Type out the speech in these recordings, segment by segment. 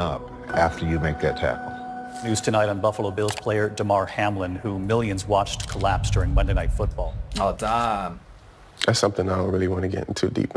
up after you make that tackle. News tonight on Buffalo Bills player Damar Hamlin, who millions watched collapse during Monday Night Football. Oh, damn. That's something I don't really want to get too deep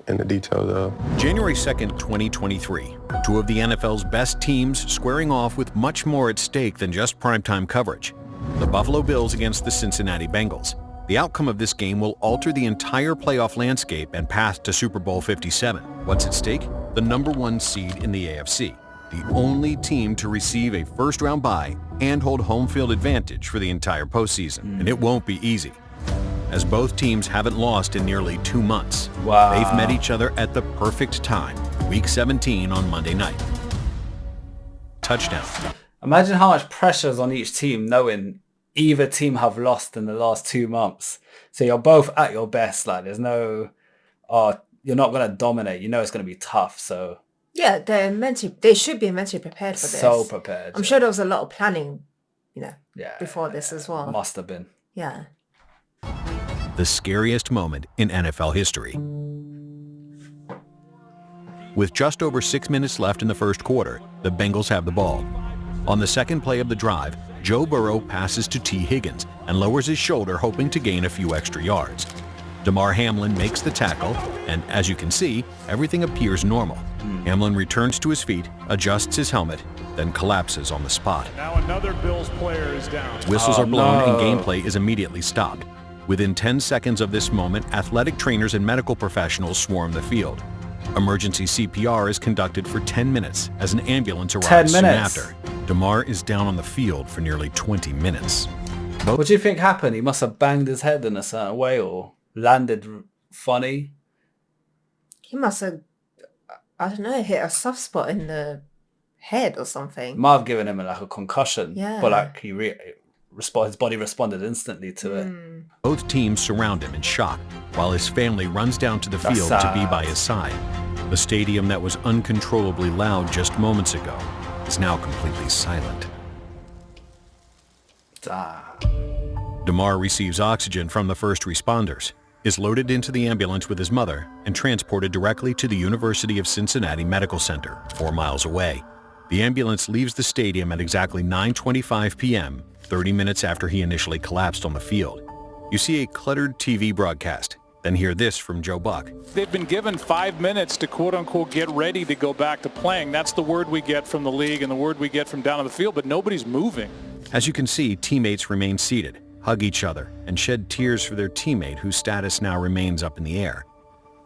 in the details of. January 2nd, 2023. Two of the NFL's best teams squaring off with much more at stake than just primetime coverage. The Buffalo Bills against the Cincinnati Bengals. The outcome of this game will alter the entire playoff landscape and path to Super Bowl 57. What's at stake? The #1 seed in the AFC. The only team to receive a first-round bye and hold home field advantage for the entire postseason. And it won't be easy, as both teams haven't lost in nearly 2 months. Wow. They've met each other at the perfect time, Week 17 on Monday night. Touchdown. Imagine how much pressure is on each team knowing either team have lost in the last 2 months. So you're both at your best. Like, there's no, you're not going to dominate. You know it's going to be tough. So yeah, they should be mentally prepared for this. So prepared. I'm sure there was a lot of planning, yeah, before this as well. Must have been. Yeah. The scariest moment in NFL history. With just over 6 minutes left in the first quarter, the Bengals have the ball. On the second play of the drive, Joe Burrow passes to T. Higgins and lowers his shoulder, hoping to gain a few extra yards. Damar Hamlin makes the tackle, and as you can see, everything appears normal. Hamlin returns to his feet, adjusts his helmet, then collapses on the spot. Now another Bills player is down. Whistles are blown and gameplay is immediately stopped. Within 10 seconds of this moment, athletic trainers and medical professionals swarm the field. Emergency CPR is conducted for 10 minutes as an ambulance arrives soon after. Damar is down on the field for nearly 20 minutes. What do you think happened? He must have banged his head in a certain way or landed funny. He must have, I don't know, hit a soft spot in the head or something. Might have given him a concussion. Yeah. But like his body responded instantly to it. Both teams surround him in shock, while his family runs down to the field to be by his side. The stadium that was uncontrollably loud just moments ago is now completely silent. Damar receives oxygen from the first responders, is loaded into the ambulance with his mother, and transported directly to the University of Cincinnati Medical Center, 4 miles away. The ambulance leaves the stadium at exactly 9:25 p.m., 30 minutes after he initially collapsed on the field. You see a cluttered TV broadcast, then hear this from Joe Buck. They've been given 5 minutes to quote-unquote get ready to go back to playing. That's the word we get from the league and the word we get from down on the field, but nobody's moving. As you can see, teammates remain seated, hug each other, and shed tears for their teammate whose status now remains up in the air.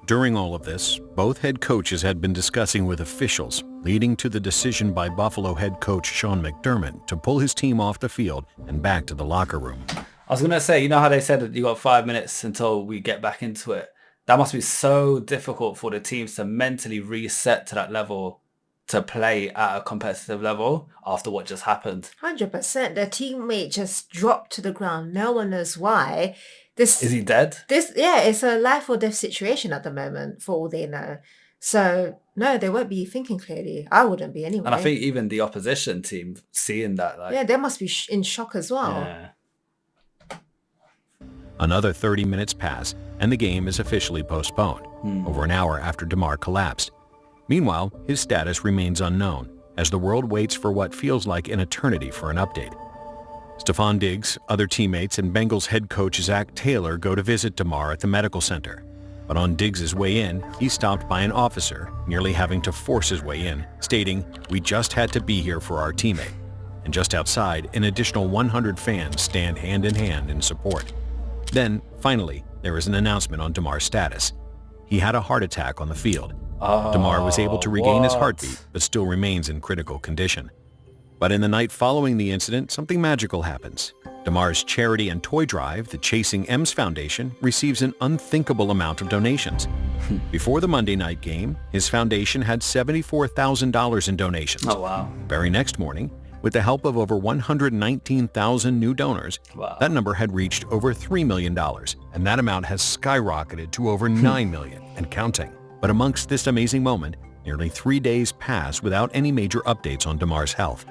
During all of this, both head coaches had been discussing with officials, leading to the decision by Buffalo head coach Sean McDermott to pull his team off the field and back to the locker room. I was going to say, you know how they said that you got 5 minutes until we get back into it? That must be so difficult for the teams to mentally reset to that level to play at a competitive level after what just happened. 100%. Their teammate just dropped to the ground. No one knows why. Is he dead? It's a life or death situation at the moment, for all they know. So, no, they won't be thinking clearly. I wouldn't be anyway. And I think even the opposition team seeing that. Yeah, they must be in shock as well. Yeah. Another 30 minutes pass, and the game is officially postponed, over an hour after Damar collapsed. Meanwhile, his status remains unknown, as the world waits for what feels like an eternity for an update. Stephon Diggs, other teammates, and Bengals head coach Zach Taylor go to visit Damar at the medical center. But on Diggs' way in, he's stopped by an officer, nearly having to force his way in, stating, "We just had to be here for our teammate." And just outside, an additional 100 fans stand hand in hand in support. Then, finally, there is an announcement on Damar's status. He had a heart attack on the field. Damar was able to regain his heartbeat, but still remains in critical condition. But in the night following the incident, something magical happens. Damar's charity and toy drive, the Chasing M's Foundation, receives an unthinkable amount of donations. Before the Monday night game, his foundation had $74,000 in donations. Oh, wow. Very next morning, with the help of over 119,000 new donors, that number had reached over $3 million, and that amount has skyrocketed to over $9 million and counting. But amongst this amazing moment, nearly 3 days pass without any major updates on Damar's health.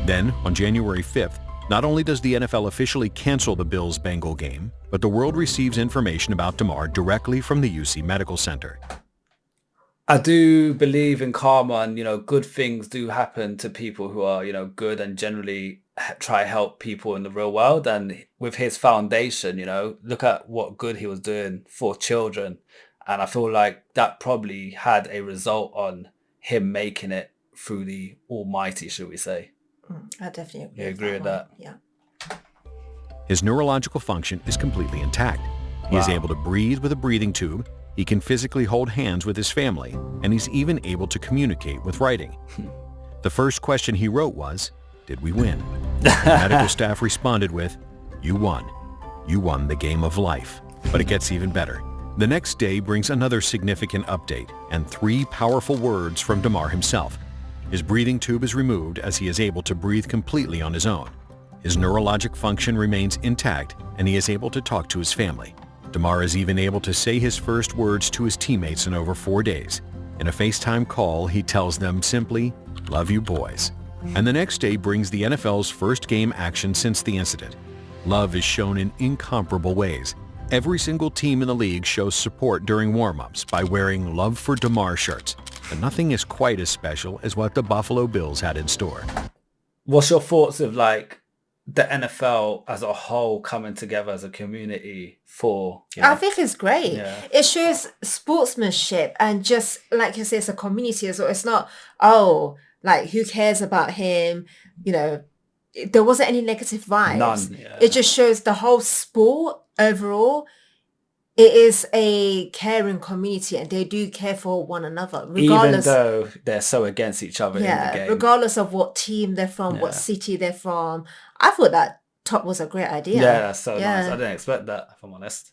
Then, on January 5th, not only does the NFL officially cancel the Bills-Bengal game, but the world receives information about Damar directly from the UC Medical Center. I do believe in karma, and good things do happen to people who are good and generally try to help people in the real world. And with his foundation, look at what good he was doing for children, and I feel like that probably had a result on him making it through the Almighty, should we say? I definitely agree. You agree with that? Yeah. His neurological function is completely intact. He is able to breathe with a breathing tube. He can physically hold hands with his family, and he's even able to communicate with writing. The first question he wrote was, "Did we win?" The medical staff responded with, "You won. You won the game of life." But it gets even better. The next day brings another significant update and 3 powerful words from Damar himself. His breathing tube is removed as he is able to breathe completely on his own. His neurologic function remains intact, and he is able to talk to his family. Damar is even able to say his first words to his teammates in over 4 days. In a FaceTime call, he tells them simply, "Love you boys." And the next day brings the NFL's first game action since the incident. Love is shown in incomparable ways. Every single team in the league shows support during warm-ups by wearing Love for Damar shirts. But nothing is quite as special as what the Buffalo Bills had in store. What's your thoughts of the NFL as a whole coming together as a community for... I think it's great. Yeah. It shows sportsmanship and just, like you say, it's a community as well. It's not, who cares about him? There wasn't any negative vibes. None, yeah. It just shows the whole sport overall. It is a caring community and they do care for one another. Regardless, even though they're so against each other in the game. Regardless of what team they're from, what city they're from. I thought that was a great idea. Yeah, that's so nice. I didn't expect that, if I'm honest.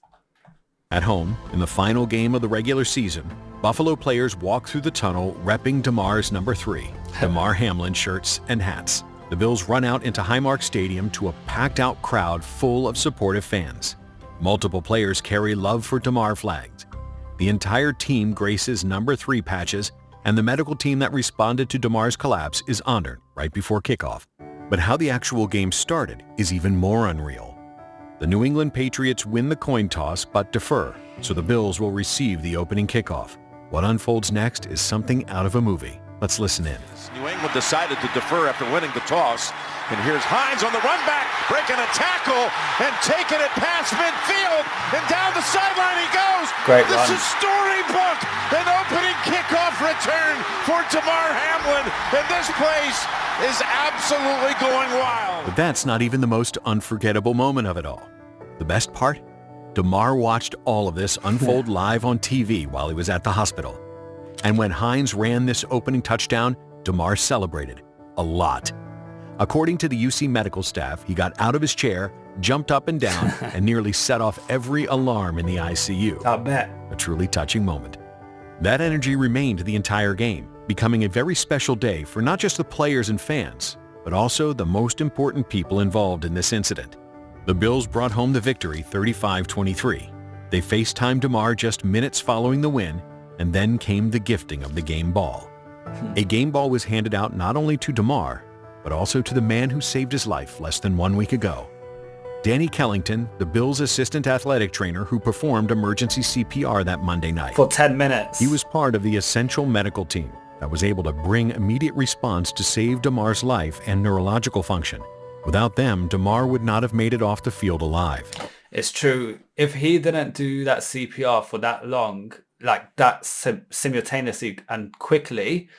At home, in the final game of the regular season, Buffalo players walk through the tunnel repping Damar's number 3, Damar Hamlin shirts and hats. The Bills run out into Highmark Stadium to a packed-out crowd full of supportive fans. Multiple players carry Love for Damar flags. The entire team graces number 3 patches, and the medical team that responded to Damar's collapse is honored right before kickoff. But how the actual game started is even more unreal. The New England Patriots win the coin toss but defer, so the Bills will receive the opening kickoff. What unfolds next is something out of a movie. Let's listen in. New England decided to defer after winning the toss. And here's Hines on the run back, breaking a tackle and taking it past midfield. And down the sideline he goes. Great this run. is storybook. An opening kickoff return for Damar Hamlin. And this place is absolutely going wild. But that's not even the most unforgettable moment of it all. The best part? Damar watched all of this unfold live on TV while he was at the hospital. And when Hines ran this opening touchdown, Damar celebrated a lot. According to the UC medical staff, he got out of his chair, jumped up and down, and nearly set off every alarm in the ICU. I bet. A truly touching moment. That energy remained the entire game, becoming a very special day for not just the players and fans, but also the most important people involved in this incident. The Bills brought home the victory 35-23. They FaceTimed Damar just minutes following the win, and then came the gifting of the game ball. A game ball was handed out not only to Damar, but also to the man who saved his life less than 1 week ago. Danny Kellington, the Bills' assistant athletic trainer who performed emergency CPR that Monday night. For 10 minutes. He was part of the essential medical team that was able to bring immediate response to save Damar's life and neurological function. Without them, Damar would not have made it off the field alive. It's true. If he didn't do that CPR for that long, like that simultaneously and quickly,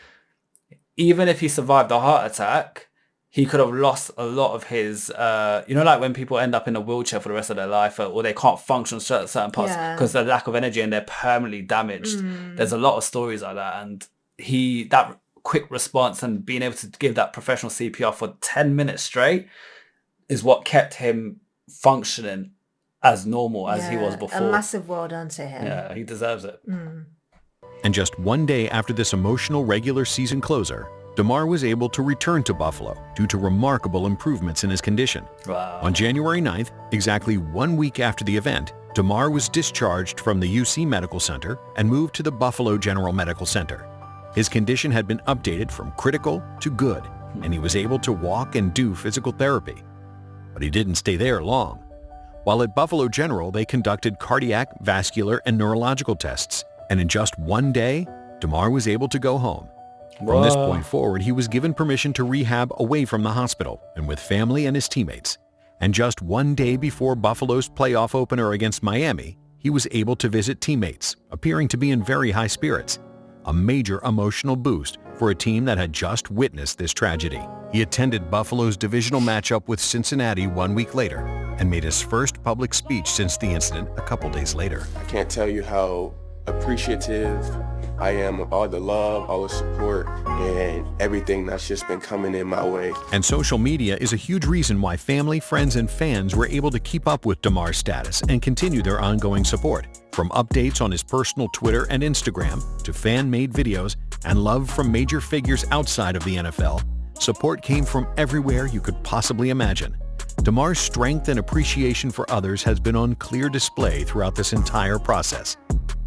even if he survived the heart attack, he could have lost a lot of his, like when people end up in a wheelchair for the rest of their life, or they can't function certain parts because of the lack of energy and they're permanently damaged. There's a lot of stories like that. And that quick response and being able to give that professional CPR for 10 minutes straight is what kept him functioning as normal as he was before. A massive well done to him. Yeah, he deserves it. And just 1 day after this emotional regular season closer, Damar was able to return to Buffalo due to remarkable improvements in his condition. Wow. On January 9th, exactly 1 week after the event, Damar was discharged from the UC Medical Center and moved to the Buffalo General Medical Center. His condition had been updated from critical to good, and he was able to walk and do physical therapy. But he didn't stay there long. While at Buffalo General, they conducted cardiac, vascular, and neurological tests, and in just 1 day, Damar was able to go home. From this point forward, he was given permission to rehab away from the hospital and with family and his teammates. And just one day before Buffalo's playoff opener against Miami, he was able to visit teammates, appearing to be in very high spirits. A major emotional boost for a team that had just witnessed this tragedy. He attended Buffalo's divisional matchup with Cincinnati 1 week later and made his first public speech since the incident a couple days later. I can't tell you how appreciative I am of all the love, all the support, and everything that's just been coming in my way. And social media is a huge reason why family, friends, and fans were able to keep up with Damar's status and continue their ongoing support. From updates on his personal Twitter and Instagram to fan-made videos and love from major figures outside of the NFL, support came from everywhere you could possibly imagine. Damar's strength and appreciation for others has been on clear display throughout this entire process.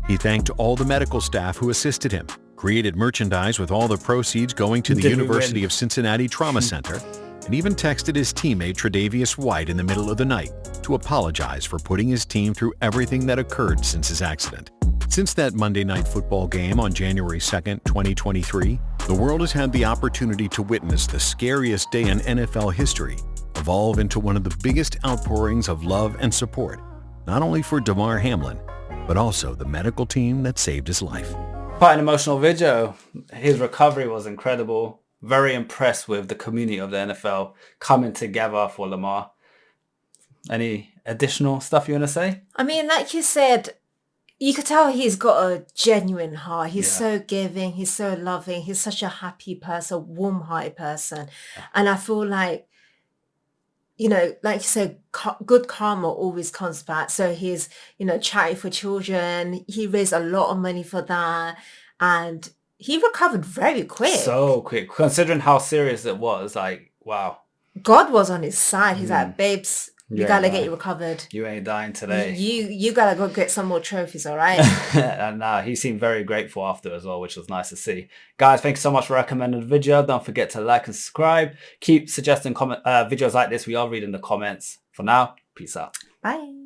He thanked all the medical staff who assisted him, created merchandise with all the proceeds going to the University of Cincinnati Trauma Center, and even texted his teammate Tre'Davious White in the middle of the night to apologize for putting his team through everything that occurred since his accident. Since that Monday Night Football game on January 2nd, 2023, the world has had the opportunity to witness the scariest day in NFL history evolve into one of the biggest outpourings of love and support, not only for Damar Hamlin, but also the medical team that saved his life. Quite an emotional video. His recovery was incredible. Very impressed with the community of the NFL coming together for Lamar. Any additional stuff you want to say? I mean, like you said, you could tell he's got a genuine heart. He's so giving. He's so loving. He's such a happy person, warm-hearted person. And I feel like, you know, like you said, good karma always comes back. So he's, you know, charity for children. He raised a lot of money for that. And he recovered very quick. So quick. Considering how serious it was, like, wow. God was on his side. He's like, babes, you gotta get you recovered. You ain't dying today. You gotta go get some more trophies, all right? And he seemed very grateful after as well, which was nice to see. Guys, thank you so much for recommending the video. Don't forget to like and subscribe. Keep suggesting videos like this. We are reading the comments. For now, peace out. Bye.